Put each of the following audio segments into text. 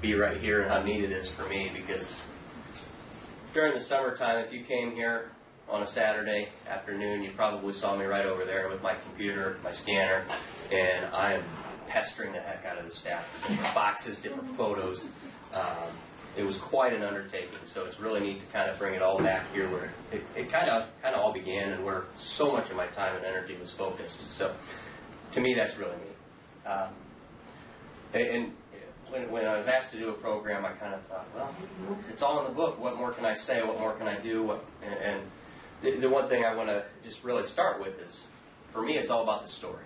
be right here and how neat it is for me, because during the summertime, if you came here on a Saturday afternoon, you probably saw me right over there with my computer, my scanner, and I am pestering the heck out of the staff. Different boxes, different photos. It was quite an undertaking, so it's really neat to kind of bring it all back here where it kind of all began and where so much of my time and energy was focused. So to me, that's really neat. And when I was asked to do a program, I kind of thought, well, it's all in the book. What more can I say? What more can I do? And the one thing I want to just really start with is, for me, it's all about the story.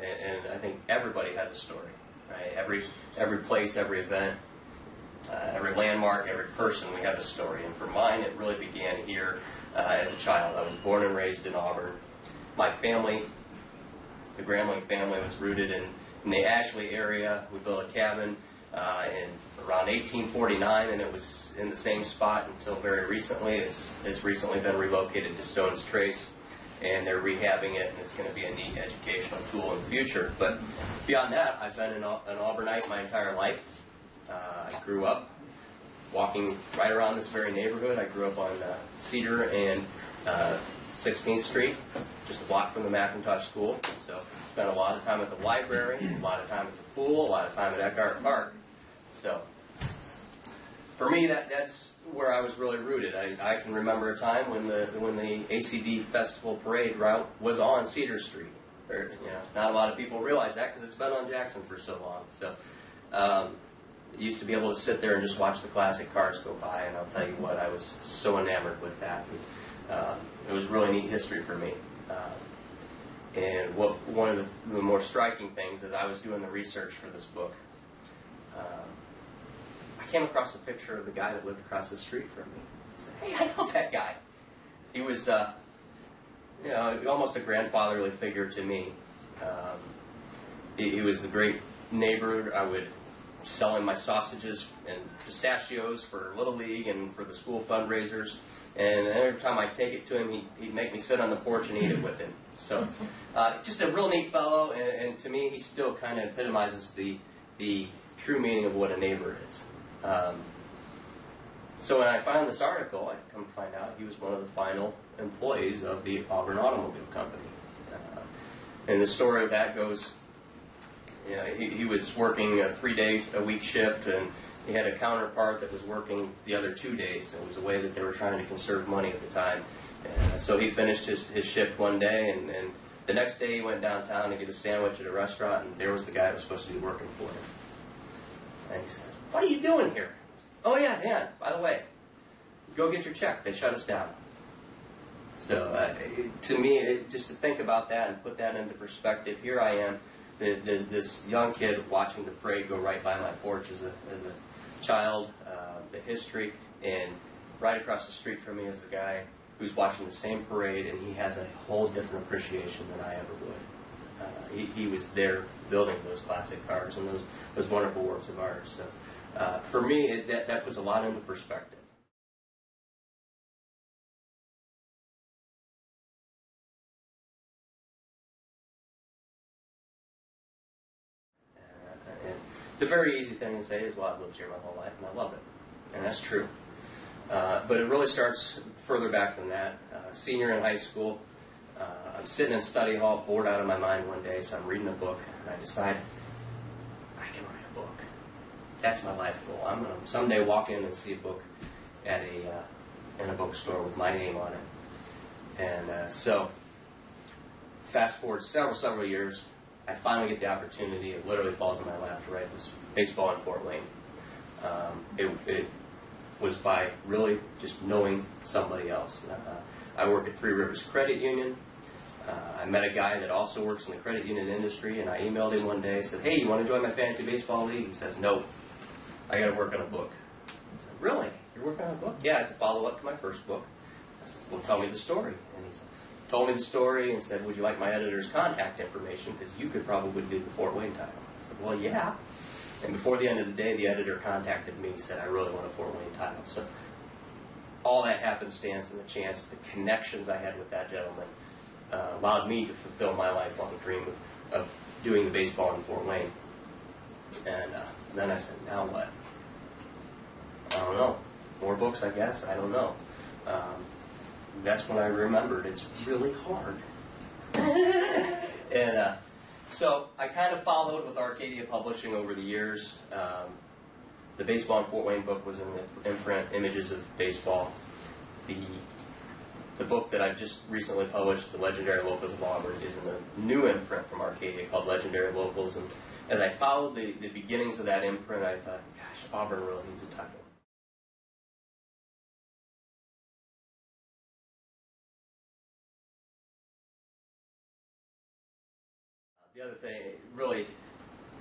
And I think everybody has a story, right? Every place, every event, every landmark, every person, we have a story. And for mine, it really began here as a child. I was born and raised in Auburn. My family, the Gramling family, was rooted in the Ashley area. We built a cabin in around 1849, and it was in the same spot until very recently. It's recently been relocated to Stone's Trace, and they're rehabbing it, and it's going to be a neat educational tool in the future. But beyond that, I've been an Auburnite my entire life. I grew up walking right around this very neighborhood. I grew up on Cedar and 16th Street, just a block from the McIntosh School. So spent a lot of time at the library, a lot of time at the pool, a lot of time at Eckhart Park. So for me, that's where I was really rooted. I can remember a time when the ACD Festival Parade route was on Cedar Street. Not a lot of people realize that because it's been on Jackson for so long. So used to be able to sit there and just watch the classic cars go by, and I'll tell you what, I was so enamored with that. It was really neat history for me. And one of the more striking things as I was doing the research for this book, I came across a picture of the guy that lived across the street from me. I said, hey, I know that guy. He was almost a grandfatherly figure to me. He was a great neighbor. I would sell him my sausages and pistachios for Little League and for the school fundraisers. And every time I'd take it to him, he'd make me sit on the porch and eat it with him. So just a real neat fellow, and to me, he still kind of epitomizes the true meaning of what a neighbor is. So when I found this article, I come to find out he was one of the final employees of the Auburn Automobile Company. And the story of that goes, he was working a 3-day-a-week shift, and he had a counterpart that was working the other 2 days. It was a way that they were trying to conserve money at the time. So he finished his shift one day, and the next day he went downtown to get a sandwich at a restaurant, and there was the guy that was supposed to be working for him. And he says, what are you doing here? Oh yeah, Dan, by the way, go get your check. They shut us down. So to me, just to think about that and put that into perspective, here I am, this young kid watching the parade go right by my porch as a child, the history, and right across the street from me is a guy who's watching the same parade, and he has a whole different appreciation than I ever would. He was there building those classic cars and those wonderful works of art. So for me, that puts a lot into perspective. The very easy thing to say is, well, I've lived here my whole life, and I love it. And that's true. But it really starts further back than that. Senior in high school, I'm sitting in study hall, bored out of my mind one day, so I'm reading a book, and I decide, I can write a book. That's my life goal. I'm going to someday walk in and see a book at in a bookstore with my name on it. And so, fast forward several years, I finally get the opportunity. It literally falls in my lap to write this baseball in Fort Wayne. It was by really just knowing somebody else. I work at Three Rivers Credit Union. I met a guy that also works in the credit union industry, and I emailed him one day. Said, "Hey, you want to join my fantasy baseball league?" He says, "No, I got to work on a book." I said, "Really? You're working on a book?" "Yeah, it's a follow-up to my first book." I said, "Well, tell me the story." And he said, told me the story and said, "Would you like my editor's contact information? Because you could probably do the Fort Wayne title." I said, "Well, yeah." And before the end of the day, the editor contacted me and said, "I really want a Fort Wayne title." So all that happenstance and the chance, the connections I had with that gentleman allowed me to fulfill my lifelong dream of doing the baseball in Fort Wayne. And then I said, now what? don't know. More books, I guess. I don't know. That's when I remembered it's really hard. And so I kind of followed with Arcadia Publishing over the years. The Baseball in Fort Wayne book was in the imprint, Images of Baseball. The book that I've just recently published, The Legendary Locals of Auburn, is in a new imprint from Arcadia called Legendary Locals. And as I followed the beginnings of that imprint, I thought, gosh, Auburn really needs a title. The other thing, really,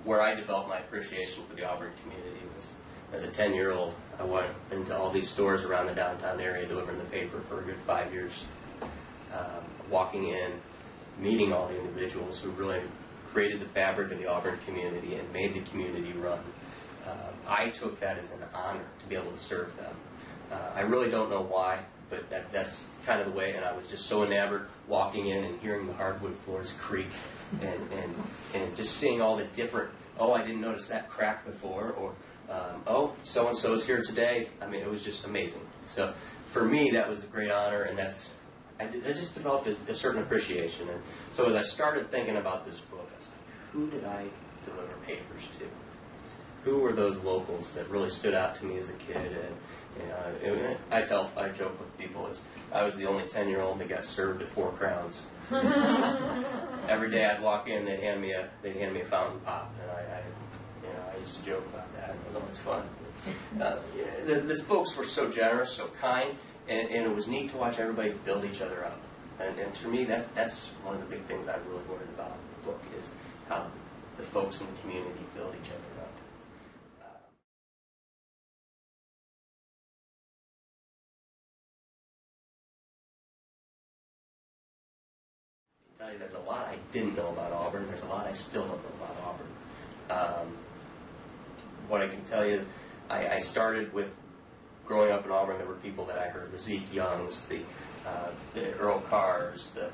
where I developed my appreciation for the Auburn community was, as a 10-year-old, I went into all these stores around the downtown area delivering the paper for a good 5 years, walking in, meeting all the individuals who really created the fabric of the Auburn community and made the community run. I took that as an honor to be able to serve them. I really don't know why, but that's kind of the way, and I was just so enamored walking in and hearing the hardwood floors creak and just seeing all the different, oh, I didn't notice that crack before, or oh, so-and-so is here today. I mean, it was just amazing. So for me, that was a great honor, and I just developed a certain appreciation. And so as I started thinking about this book, I was like, who did I deliver papers to? Who were those locals that really stood out to me as a kid? And I joke with people, I was the only 10-year-old that got served at 4 Crowns. Every day I'd walk in, they'd hand me a fountain pop, and I used to joke about that. It was always fun. The folks were so generous, so kind, and it was neat to watch everybody build each other up. And to me, that's one of the big things I really learned about the book, is how the folks in the community build each other up. I tell you, there's a lot I didn't know about Auburn. There's a lot I still don't know about Auburn. What I can tell you is I started with growing up in Auburn. There were people that I heard, the Zeke Youngs, the Earl Carrs, the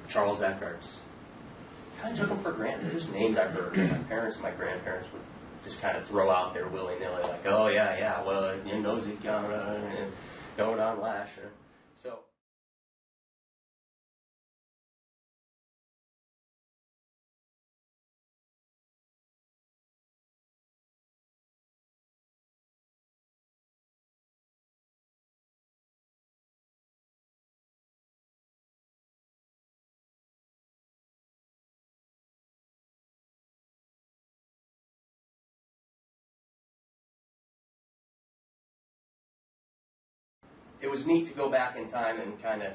Charles Eckharts. Kind of took them for granted. There's names I heard. My parents and my grandparents would just kind of throw out there willy-nilly, like, oh, yeah, well, you know Zeke Young, and going on Lash. So. It was neat to go back in time and kind of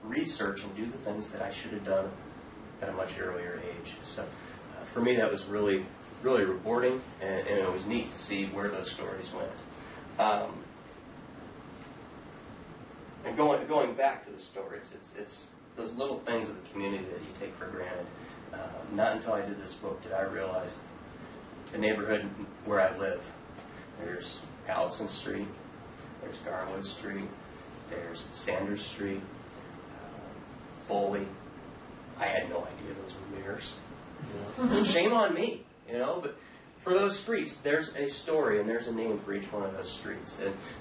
research and do the things that I should have done at a much earlier age. So for me, that was really, really rewarding, and it was neat to see where those stories went. And going back to the stories, it's those little things of the community that you take for granted. Not until I did this book did I realize the neighborhood where I live. There's Allison Street. There's Garwood Street, there's Sanders Street, Foley. I had no idea those were mirrors. You know? Shame on me, but for those streets, there's a story and there's a name for each one of those streets.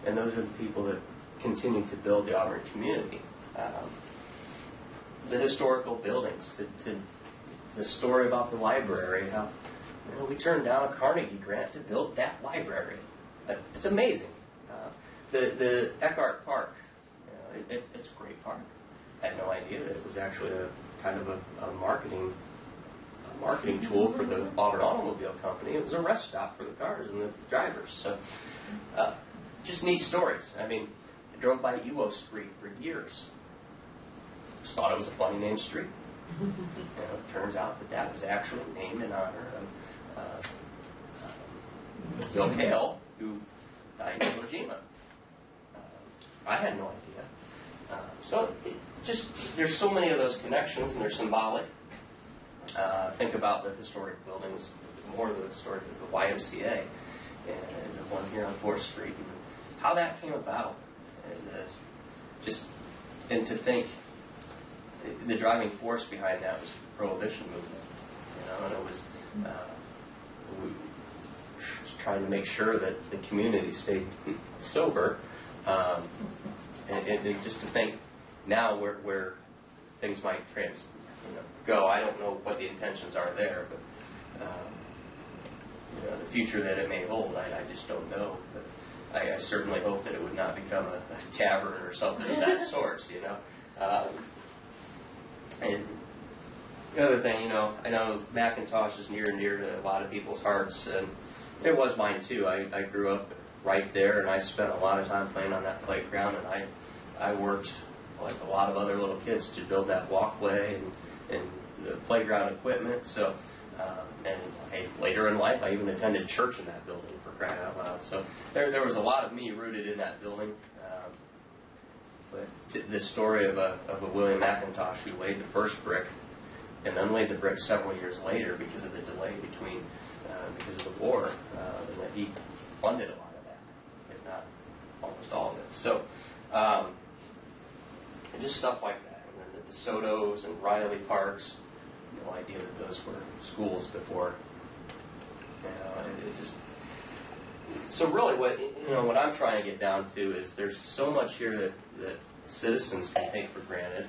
And those are the people that continue to build the Auburn community. The historical buildings, to the story about the library, how we turned down a Carnegie grant to build that library. It's amazing. The Eckhart Park, it's a great park. I had no idea that it was actually a kind of a marketing tool for the Auburn Automobile Company. It was a rest stop for the cars and the drivers. So, just neat stories. I mean, I drove by Ewo Street for years. Just thought it was a funny named street. It turns out that was actually named in honor of Bill Cale, who died in Iwo Jima. I had no idea. So there's so many of those connections, and they're symbolic. Think about the historic buildings, more of the historic, the YMCA, and the one here on 4th Street, and how that came about. And to think the driving force behind that was the Prohibition movement. And it was trying to make sure that the community stayed sober, and just to think now where things might go. I don't know what the intentions are there, but the future that it may hold, I just don't know. But I certainly hope that it would not become a tavern or something of that sort, And the other thing, I know Macintosh is near and dear to a lot of people's hearts, and it was mine too. I grew up right there, and I spent a lot of time playing on that playground, and I worked like a lot of other little kids to build that walkway and the playground equipment. So, later in life, I even attended church in that building, for crying out loud. So there was a lot of me rooted in that building. But the story of a William McIntosh who laid the first brick and then laid the brick several years later because of the delay because of the war, and that he funded a lot of that, if not almost all of it. So just stuff like that. And the DeSoto's and Riley Parks, no idea that those were schools before. So really what I'm trying to get down to is there's so much here that citizens can take for granted,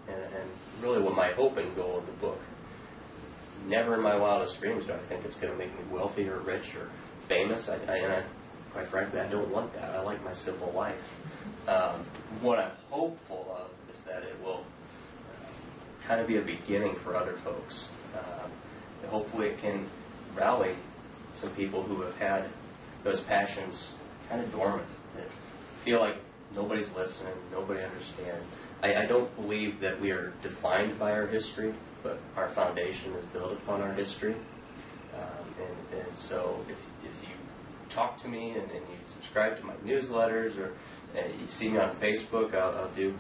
and really what my hope and goal of the book, never in my wildest dreams do I think it's going to make me wealthy or rich or famous. Quite frankly, I don't want that. I like my simple life. What I'm hopeful of is that it will kind of be a beginning for other folks. Hopefully it can rally some people who have had those passions kind of dormant, that feel like nobody's listening, nobody understands. I don't believe that we are defined by our history, but our foundation is built upon our history. And so if you talk to me and you subscribe to my newsletters, or you see me on Facebook, I'll do,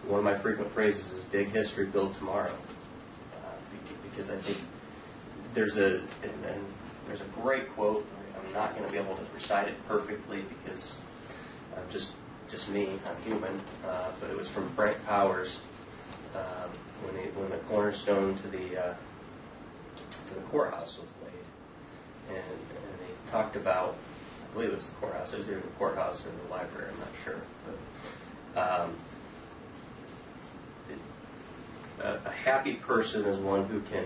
one of my frequent phrases is dig history, build tomorrow. Because I think there's a great quote. I'm not going to be able to recite it perfectly because I'm just me, I'm human, but it was from Frank Powers when the cornerstone to the courthouse was laid, and he talked about, I believe it was the courthouse. It was either the courthouse or the library. I'm not sure, but a happy person is one who can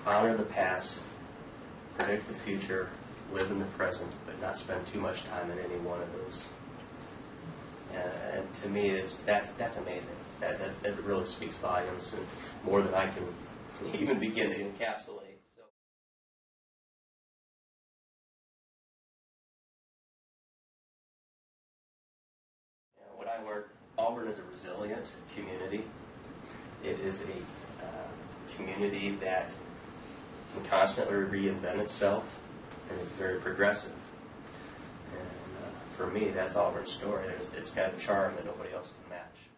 honor the past, predict the future, live in the present, but not spend too much time in any one of those. And to me, that's amazing. That really speaks volumes, and more than I can even begin to encapsulate. So, what I learned, Auburn is a resilient community. It is a community that can constantly reinvent itself, and it's very progressive. And for me, that's Auburn's story. It's got a charm that nobody else can match.